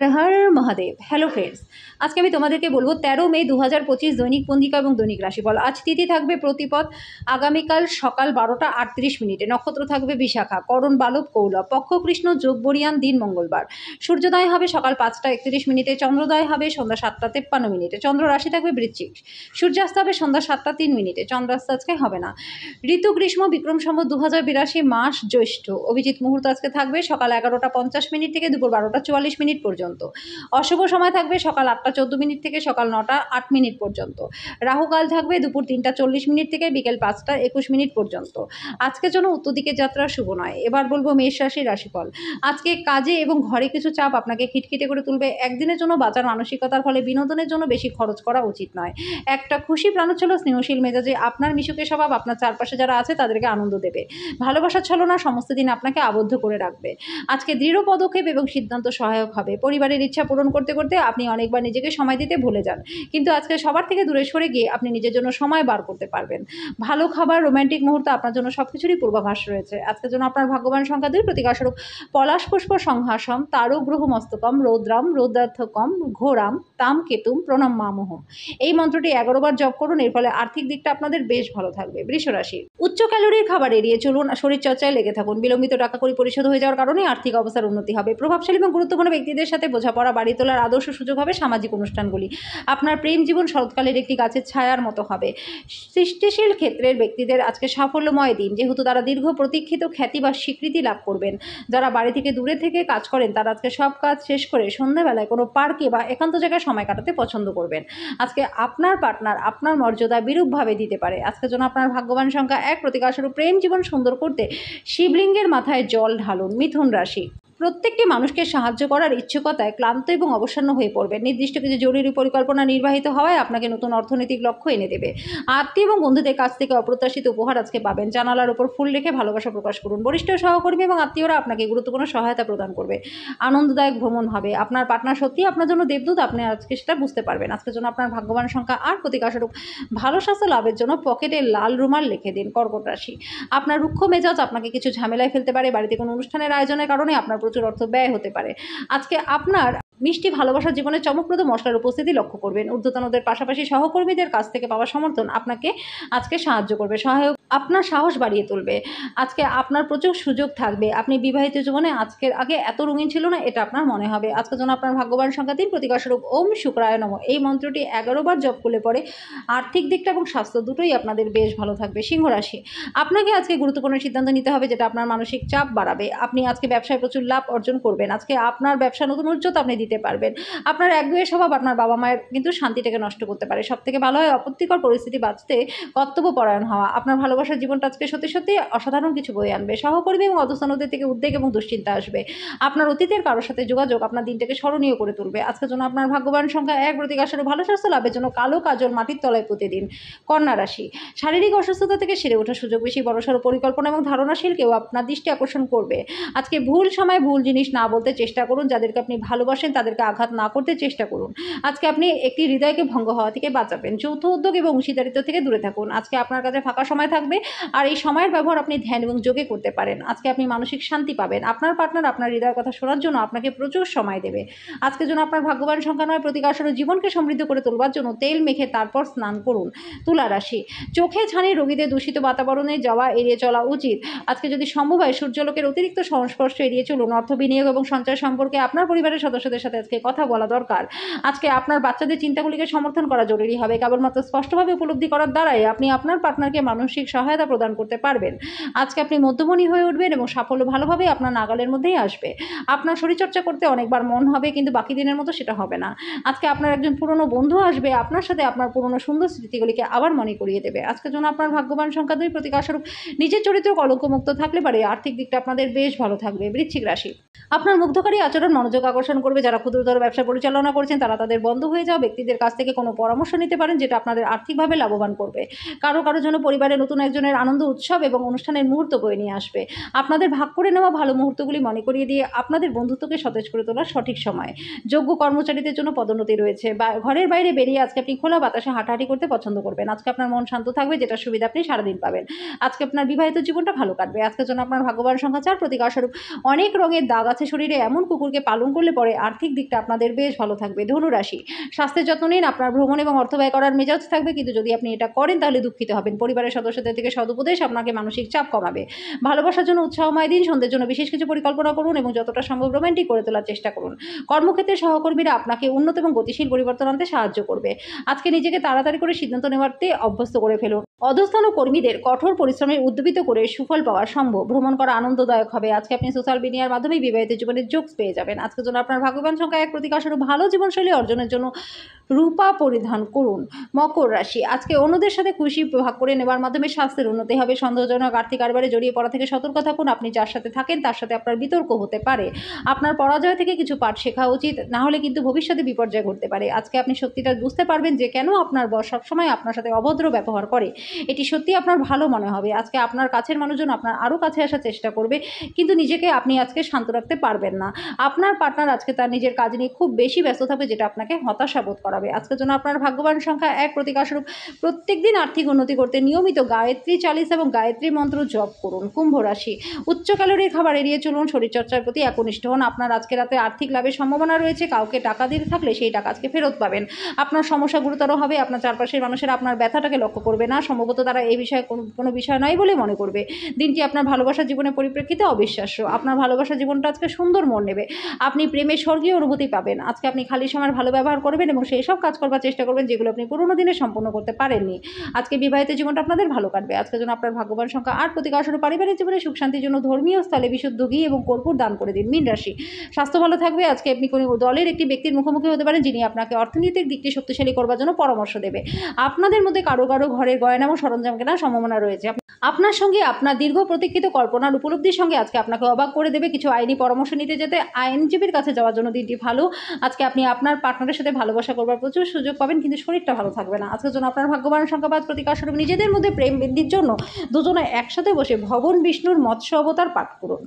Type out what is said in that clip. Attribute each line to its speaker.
Speaker 1: হর Mahadev. Hello friends, আজকে আমি তোমাদেরকে বলবো 13 মে 2025 দৈনিক পঞ্জিকা এবং দৈনিক রাশিফল। আজ তিথি থাকবে প্রতিপদ, আগামীকাল সকাল 12টা 38 মিনিটে, নক্ষত্র থাকবে বিশাখা, করণ বালব কৌলব, পক্ষ কৃষ্ণ, যোগ বরিয়ান, দিন মঙ্গলবার। সূর্যোদয় হবে সকাল 5টা 31 মিনিটে, চন্দ্রোদয় হবে সন্ধ্যা 7টা 53 মিনিটে, চন্দ্র রাশি থাকবে বৃশ্চিক, সূর্যাস্ত হবে সন্ধ্যা 7টা 3 মিনিটে, চন্দ্রাস্ত আজকে হবে না। ঋতু গ্রীষ্ম, বিক্রম সম্বত 2082, মাস জ্যৈষ্ঠ। অভিজিৎ মুহূর্ত আজকে থাকবে সকাল 11টা 50 মিনিট থেকে দুপুর 12টা 44 মিনিট পর্যন্ত। অশুভ সময় থাকবে সকাল 8টা 14 মিনিট থেকে সকাল 9টা 8 মিনিট পর্যন্ত। রাহুকাল থাকবে দুপুর 3টা 40 মিনিট থেকে বিকেল 5টা 21 মিনিট পর্যন্ত। আজকের জন্য উত্তর দিকের যাত্রা শুভ নয়। এবার বলবো মেষ রাশির রাশিফল। আজকে কাজে এবং ঘরে কিছু চাপ আপনাকে খিটখিটে করে তুলবে। একদিনের জন্য বাঁচার মানসিকতার ফলে বিনোদনের জন্য বেশি খরচ করা উচিত নয়। একটা খুশি প্রাণোচ্ছল স্নেহশীল মেজাজে আপনার মিশুকে স্বভাব আপনার চারপাশে যারা আছে তাদেরকে আনন্দ দেবে। ভালোবাসার ছলনা সমস্ত দিন আপনাকে আবদ্ধ করে রাখবে। আজকে দৃঢ় পদক্ষেপ এবং সিদ্ধান্ত সহায়ক হবে। পরিবারের ইচ্ছা পূরণ করতে করতে আপনি অনেকবার নিজেকে সময় দিতে ভুলে যান, কিন্তু আজকে সবার থেকে দূরে সরে গিয়ে আপনি নিজের জন্য সময় বার করতে পারবেন। ভালো খাবার, রোমান্টিক মুহূর্ত আপনার জন্য সবকিছুরই পূর্বাভাস রয়েছে। আজকের জন্য আপনার ভাগ্যবান সংখ্যা 2, প্রতিকারস্বরূপ পলাশ পুষ্প সংহাসম, তারু গ্রহ মস্তকম, রৌদ্রাম রৌদ্রার্থকম, ঘোরাম তাম কেতুম প্রণাম মামোহম। এই মন্ত্রটি 11বার জপ করুন, এর ফলে আর্থিক দিকটা আপনাদের বেশ ভালো থাকবে। বৃষ রাশি, উচ্চ ক্যালোরির খাবার এড়িয়ে চলুন, শরীর চর্চায় লেগে থাকুন। বিলম্বিত টাকা কড়ি পরিশোধ হয়ে যাওয়ার কারণে আর্থিক অবস্থার উন্নতি হবে। প্রভাবশালী এবং গুরুত্বপূর্ণ ব্যক্তিদের সাথে বোঝাপড়া বাড়ি তোলার আদর্শ সুযোগ হবে। সামাজিক অনুষ্ঠানগুলি আপনার প্রেম জীবন শরৎকালের একটি গাছের ছায়ার মতো হবে। সৃষ্টিশীল ক্ষেত্রের ব্যক্তিদের আজকে সাফল্যময় দিন, যেহেতু তারা দীর্ঘ প্রতীক্ষিত খ্যাতি বা স্বীকৃতি লাভ করবেন। যারা বাড়ি থেকে দূরে থেকে কাজ করেন তারা আজকে সব কাজ শেষ করে সন্ধ্যাবেলায় কোনো পার্কে বা একান্ত জায়গায় সময় কাটাতে পছন্দ করবেন। আজকে আপনার পার্টনার আপনার মর্যাদা বিরূপভাবে দিতে পারে। আজকের জন্য আপনার ভাগ্যবান সংখ্যা 1, প্রতিকারস্বরূপ প্রেম জীবন সুন্দর করতে শিবলিঙ্গের মাথায় জল ঢালুন। মিথুন রাশি, প্রত্যেকটি মানুষকে সাহায্য করার ইচ্ছুকতায় ক্লান্ত এবং অবসন্ন হয়ে পড়বেন। নির্দিষ্ট কিছু জরুরি পরিকল্পনা নির্বাহিত হওয়ায় আপনাকে নতুন অর্থনৈতিক লক্ষ্য এনে দেবে। আত্মীয় এবং বন্ধুদের কাছ থেকে অপ্রত্যাশিত উপহার আজকে পাবেন। জানালার উপর ফুল রেখে ভালোবাসা প্রকাশ করুন। বরিষ্ঠ সহকর্মী এবং আত্মীয়রা আপনাকে গুরুত্বপূর্ণ সহায়তা প্রদান করবে। আনন্দদায়ক ভ্রমণ হবে। আপনার পার্টনার সত্যি আপনার জন্য দেবদূত, আপনি আজকে সেটা বুঝতে পারবেন। আজকের জন্য আপনার ভাগ্যবান সংখ্যা 8, প্রতিকারস্বরূপ ভালো স্বাস্থ্য লাভের জন্য পকেটে লাল রুমাল লিখে দিন। কর্কট রাশি, আপনার রুক্ষ মেজাজ আপনাকে কিছু ঝামেলায় ফেলতে পারে। বাড়িতে কোনো অনুষ্ঠানের আয়োজনের কারণে আপনার প্রচুর অর্থ ব্যয় হতে পারে। আজকে আপনার মিষ্টি ভালোবাসার জীবনে চমকপ্রদ মশলার উপস্থিতি লক্ষ্য করবেন। ঊর্ধ্বতনদের পাশাপাশি সহকর্মীদের কাছ থেকে পাওয়া সমর্থন আপনাকে আজকে সাহায্য করবে। সহায়ক আপনার সাহস বাড়িয়ে তুলবে। আজকে আপনার প্রচুর সুযোগ থাকবে। আপনি বিবাহিত জীবনে আজকের আগে এত রঙিন ছিল না, এটা আপনার মনে হবে। আজকের জন্য আপনার ভাগ্যবান সংখ্যা 3, প্রতিকারস্বরূপ ওম শুক্রায় নমঃ। এই মন্ত্রটি 11বার জপ করলে পরে আর্থিক দিকটা এবং স্বাস্থ্য দুটোই আপনাদের বেশ ভালো থাকবে। সিংহ রাশি, আপনাকে আজকে গুরুত্বপূর্ণ সিদ্ধান্ত নিতে হবে যেটা আপনার মানসিক চাপ বাড়াবে। আপনি আজকে ব্যবসায় প্রচুর লাভ অর্জন করবেন। আজকে আপনার ব্যবসা নতুন উচ্চতা আপনি দিতে পারবেন। আপনার একগুঁয়ে স্বভাব আপনার বাবা মায়ের কিন্তু শান্তিটাকে নষ্ট করতে পারে। সব থেকে ভালো হয় আপত্তিকর পরিস্থিতি বাঁচতে কর্তব্যপরায়ণ হওয়া। আপনার ভালোবাসার জীবনটা আজকে সত্যি সত্যি অসাধারণ কিছু বয়ে আনবে। সহকর্মী এবং অধস্তনদের থেকে উদ্বেগ এবং দুশ্চিন্তা আসবে। আপনার অতীতের কারোর সাথে যোগাযোগ আপনার দিনটাকে স্মরণীয় করে তুলবে। আজকের জন্য আপনার ভাগ্যবান সংখ্যা 1, প্রতিকারস্বরূপ ভালো স্বাস্থ্য লাভের জন্য কালো কাজল মাটির তলায় প্রতিদিন। কন্যা রাশি, শারীরিক অসুস্থতা থেকে সেরে ওঠার সুযোগ বেশি। বড়সড় পরিকল্পনা এবং ধারণাশীল কেউ আপনার দৃষ্টি আকর্ষণ করবে। আজকে ভুল সময় ভুল জিনিস না বলতে চেষ্টা করুন। যাদেরকে আপনি ভালোবাসেন তাদেরকে আঘাত না করতে চেষ্টা করুন। আজকে আপনি একটি হৃদয়কে ভঙ্গ হওয়া থেকে বাঁচাবেন। যৌথ উদ্যোগ এবং অংশীদারিত্ব থেকে দূরে থাকুন। আজকে আপনার কাছে ফাঁকা সময় থাকবে, আর এই সময়ের ব্যবহার আপনি ধ্যান এবং যোগে করতে পারেন। আজকে আপনি মানসিক শান্তি পাবেন। আপনার পার্টনার আপনার হৃদয়ের কথা শোনার জন্য আপনাকে প্রচুর সময় দেবে। আজকের জন্য আপনার ভাগ্যবান সংখ্যা 9, প্রতিকারস্বরূপ জীবনকে সমৃদ্ধ করে তোলবার জন্য তেল মেখে তারপর স্নান করুন। তুলা রাশি, চোখে ছানি রোগীদের দূষিত বাতাবরণে যাওয়া এড়িয়ে চলা উচিত। আজকে যদি সম্ভব হয় সূর্যালোকের অতিরিক্ত সংস্পর্শ এড়িয়ে চলুন। অর্থ বিনিয়োগ এবং সঞ্চয় সম্পর্কে আপনার পরিবারের সদস্যদের সাথে আজকে কথা বলা দরকার। আজকে আপনার বাচ্চাদের চিন্তাগুলিকে সমর্থন করা জরুরি হবে। কেবলমাত্র স্পষ্টভাবে উপলব্ধি করার দ্বারাই আপনি আপনার পার্টনারকে মানসিক সহায়তা প্রদান করতে পারবেন। আজকে আপনি মধ্যমণি হয়ে উঠবেন এবং সাফল্য ভালোভাবে আপনার নাগালের মধ্যেই আসবে। আপনার শরীরচর্চা করতে অনেকবার মন হবে, কিন্তু বাকি দিনের মতো সেটা হবে না। আজকে আপনার একজন পুরনো বন্ধু আসবে, আপনার সাথে আপনার পুরনো সুন্দর স্মৃতিগুলিকে আবার মনে করিয়ে দেবে। আজকের জন্য আপনার ভাগ্যবান সংখ্যা 2, প্রতিকারস্বরূপ নিজের চরিত্র কলঙ্কমুক্ত থাকলে পারে আর্থিক দিকটা আপনাদের বেশ ভালো থাকবে। বৃশ্চিক রাশি, আপনার মুগ্ধকারী আচরণ মনোযোগ আকর্ষণ করবে। যারা ক্ষুদ্রতর ব্যবসা পরিচালনা করছেন তারা তাদের বন্ধ হয়ে যাওয়া ব্যক্তিদের কাছ থেকে কোনো পরামর্শ নিতে পারেন, যেটা আপনাদের আর্থিকভাবে লাভবান করবে। কারোর জন্য পরিবারে নতুন একজনের আনন্দ উৎসব এবং অনুষ্ঠানের মুহূর্ত বয়ে নিয়ে আসবে। আপনাদের ভাগ করে নেওয়া ভালো মুহূর্তগুলি মনে করিয়ে দিয়ে আপনাদের বন্ধুত্বকে সতেজ করে তোলার সঠিক সময়। যোগ্য কর্মচারীদের জন্য পদোন্নতি রয়েছে। বা ঘরের বাইরে বেরিয়ে আজকে আপনি খোলা বাতাসে হাঁটাহাঁটি করতে পছন্দ করবেন। আজকে আপনার মন শান্ত থাকবে, যেটা সুবিধা আপনি সারাদিন পাবেন। আজকে আপনার বিবাহিত জীবনটা ভালো কাটবে। আজকের জন্য আপনার ভাগ্যবান সংখ্যা 4, প্রতিকারস্বরূপ অনেক রঙের দাগ আছে শরীরে এমন কুকুরকে পালন করলে পরে আর্থিক আর্থিক দিকটা আপনাদের বেশ ভালো থাকবে। ধনুরাশি, স্বাস্থ্যের যত্ন নিন। আপনার ভ্রমণ এবং অর্থ ব্যয় করার মেজাজ থাকবে, কিন্তু যদি আপনি এটা করেন তাহলে দুঃখিত হবেন। পরিবারের সদস্যদের থেকে সদুপদেশ আপনাকে মানসিক চাপ কমাবে। ভালোবাসার জন্য উৎসাহময় দিন। সন্ধ্যের জন্য বিশেষ কিছু পরিকল্পনা করুন এবং যতটা সম্ভব রোমান্টিক করে তোলার চেষ্টা করুন। কর্মক্ষেত্রে সহকর্মীরা আপনাকে উন্নত এবং গতিশীল পরিবর্তন আনতে সাহায্য করবে। আজকে নিজেকে তাড়াতাড়ি করে সিদ্ধান্ত নেওয়াতে অভ্যস্ত করে ফেলুন। অধস্তন কর্মীদের কঠোর পরিশ্রমে উদ্দীপিত করে সুফল পাওয়া সম্ভব। ভ্রমণ করা আনন্দদায়ক হবে। আজকে আপনি সোশ্যাল মিডিয়ার মাধ্যমে বিবাহিত জীবনের জোকস পেয়ে যাবেন। আজকের জন্য আপনার ভাগ্যবান সংখ্যা 1, প্রতিকারস্বরূপ ভালো জীবনশৈলী অর্জনের জন্য রূপা পরিধান করুন। মকর রাশি, আজকে অন্যদের সাথে খুশি ভাগ করে নেওয়ার মাধ্যমে স্বাস্থ্যের উন্নতি হবে। সন্দেহজনক আর্থিক কারবারে জড়িয়ে পড়া থেকে সতর্ক থাকুন। আপনি যার সাথে থাকেন তার সাথে আপনার বিতর্ক হতে পারে। আপনার পরাজয় থেকে কিছু পাঠ শেখা উচিত, না হলে কিন্তু ভবিষ্যতে বিপর্যয় ঘটতে পারে। আজকে আপনি সত্যিটা বুঝতে পারবেন যে কেন আপনার বস সবসময় আপনার সাথে অভদ্র ব্যবহার করে। এটি সত্যি আপনার ভালো মনে হবে। আজকে আপনার কাছের মানুষজন আপনার আরও কাছে আসার চেষ্টা করবে, কিন্তু নিজেকে আপনি আজকে শান্ত রাখতে পারবেন না। আপনার পার্টনার আজকে তার নিজের কাজ নিয়ে খুব বেশি ব্যস্ত থাকবে, যেটা আপনাকে হতাশা বোধ করাবে। আজকের জন্য আপনার ভাগ্যবান সংখ্যা 1, প্রতিকারস্বরূপ প্রত্যেকদিন আর্থিক উন্নতি করতে নিয়মিত গায়ত্রী চালিসা এবং গায়ত্রী মন্ত্র জপ করুন। কুম্ভ রাশি, উচ্চ ক্যালোরির খাবার এড়িয়ে চলুন। শরীরচর্চার প্রতি একনিষ্ঠ হন। আপনার আজকে রাতে আর্থিক লাভের সম্ভাবনা রয়েছে। কাউকে টাকা দিতে থাকলে সেই টাকা আজকে ফেরত পাবেন। আপনার সমস্যা গুরুতর হবে। আপনার চারপাশের মানুষেরা আপনার ব্যথাটাকে লক্ষ্য করবে না। সম্ভবত তারা এই বিষয়ে কোনো বিষয় নয় বলে মনে করবে। দিনটি আপনার ভালোবাসার জীবনের পরিপ্রেক্ষিতে অবিশ্বাস্য। আপনার ভালোবাসার জীবনটা আজকে সুন্দর মোড় নেবে। আপনি প্রেমে স্বর্গীয় অনুভূতি পাবেন। আজকে আপনি খালি সময়ের ভালো ব্যবহার করবেন এবং সেই সব কাজ করবার চেষ্টা করবেন যেগুলো আপনি পুরোনো দিনে সম্পূর্ণ করতে পারেননি। আজকে বিবাহিত জীবনটা আপনাদের ভালো কাটবে। আজকের জন্য আপনার ভাগ্যবান সংখ্যা 8, প্রতিকারস্বরূপ পারিবারিক জীবনে সুখ শান্তির জন্য ধর্মীয় স্থলে বিশুদ্ধ ঘি এবং কর্পূর দান করে দিন। মীন রাশি, স্বাস্থ্য ভালো থাকবে। আজকে আপনি কোনো দলের একটি ব্যক্তির মুখোমুখি হতে পারেন, যিনি আপনাকে অর্থনৈতিক দিকটি শক্তিশালী করবার জন্য পরামর্শ দেবে। আপনাদের মধ্যে কারো কারো ঘরের গয়না এবং সরঞ্জাম কেনার সম্ভাবনা রয়েছে। আপনার সঙ্গে আপনার দীর্ঘ প্রতীক্ষিত কল্পনার উপলব্ধির সঙ্গে আজকে আপনাকে অবাক করে দেবে। কিছু আইনি পরামর্শ নিতে যেতে আইনজীবীর কাছে যাওয়ার জন্য দিনটি ভালো। আজকে আপনি আপনার পার্টনারের সাথে ভালোবাসা করবার প্রচুর সুযোগ পাবেন, কিন্তু শরীরটা ভালো থাকবে না। আজকের জন্য আপনার ভাগ্যবান সংখ্যা 5, প্রতিকারস্বরূপ নিজেদের মধ্যে প্রেম বৃদ্ধির জন্য দুজনে একসাথে বসে ভগবান বিষ্ণুর মৎস্য অবতার পাঠ করুন।